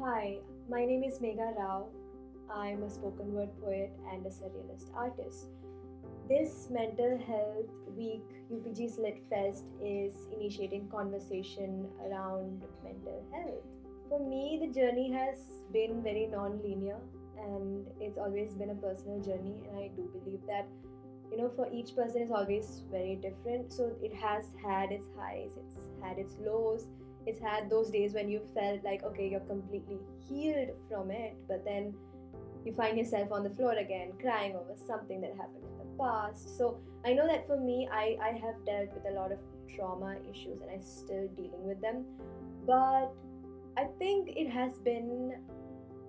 Hi, my name is Megha Rao. I'm a spoken word poet and a surrealist artist. This Mental Health Week, UPG's Litfest, is initiating conversation around mental health. For me, the journey has been very non-linear and it's always been a personal journey, and I do believe that for each person is always very different. So it has had its highs, it's had its lows, it's had those days when you felt like, okay, you're completely healed from it, but then you find yourself on the floor again crying over something that happened in the past. So I know that for me, I have dealt with a lot of trauma issues and I'm still dealing with them, but I think it has been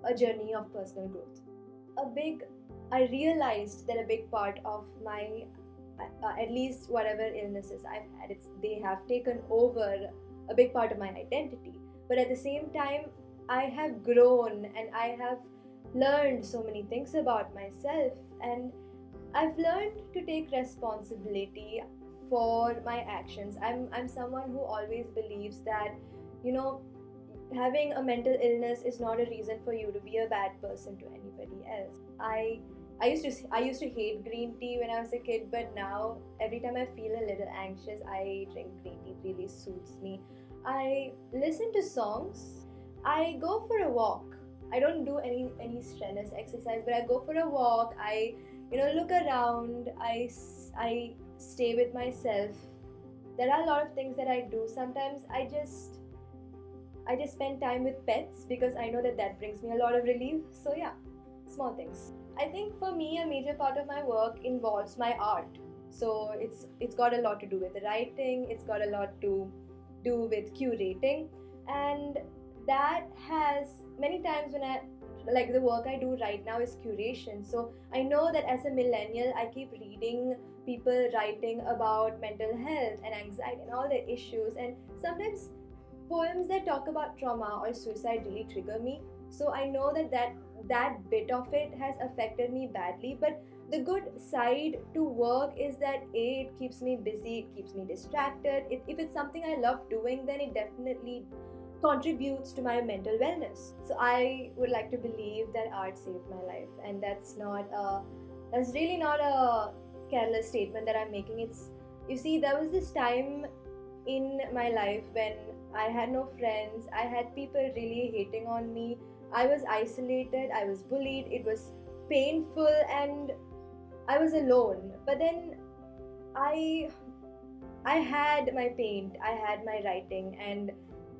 a journey of personal growth. A big I realized that a big part of my at least whatever illnesses I've had, they have taken over a big part of my identity. But at the same time, I have grown and I have learned so many things about myself, and I've learned to take responsibility for my actions. I'm someone who always believes that, you know, having a mental illness is not a reason for you to be a bad person to anybody else. I used to hate green tea when I was a kid, but now every time I feel a little anxious, I drink green tea. It really suits me. I listen to songs. I go for a walk. I don't do any strenuous exercise, but I go for a walk. I look around. I stay with myself. There are a lot of things that I do. Sometimes I just spend time with pets because I know that that brings me a lot of relief. So yeah, small things. I think for me, a major part of my work involves my art. So it's got a lot to do with writing. It's got a lot to do with curating, and that has many times when I like the work I do right now is curation. So I know that as a millennial, I keep reading people writing about mental health and anxiety and all the issues, and sometimes poems that talk about trauma or suicide really trigger me. So I know that bit of it has affected me badly, but the good side to work is that it keeps me busy, it keeps me distracted. If it's something I love doing, then it definitely contributes to my mental wellness. So I would like to believe that art saved my life, and that's really not a careless statement that I'm making. It's, you see, there was this time in my life when I had no friends, I had people really hating on me, I was isolated, I was bullied, it was painful, and I was alone. But then I I had my paint, I had my writing, and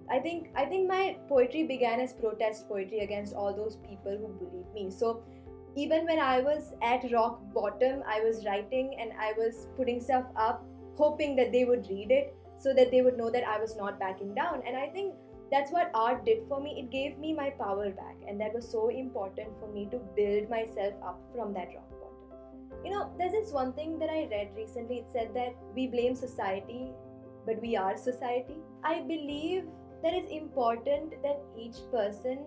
I think my poetry began as protest poetry against all those people who bullied me. So even when I was at rock bottom, I was writing and I was putting stuff up, hoping that they would read it so that they would know that I was not backing down. And I think that's what art did for me. It gave me my power back, and that was so important for me to build myself up from that rock bottom. There's this one thing that I read recently. It said that we blame society, but we are society. I believe that it's important that each person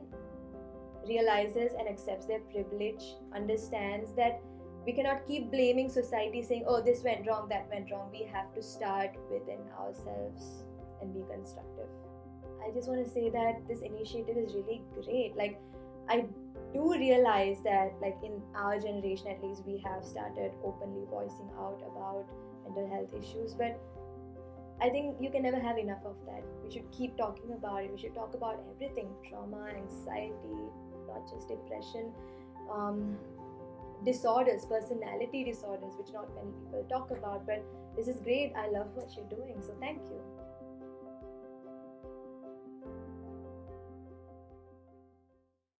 realizes and accepts their privilege, understands that we cannot keep blaming society, saying, oh, this went wrong, that went wrong. We have to start within ourselves and be constructive. I just want to say that this initiative is really great. Like, I do realize that, like, in our generation at least, we have started openly voicing out about mental health issues, but I think you can never have enough of that. We should keep talking about it. We should talk about everything: trauma, anxiety, not just depression, um, disorders, personality disorders, which not many people talk about. But this is great. I love what you're doing. So thank you.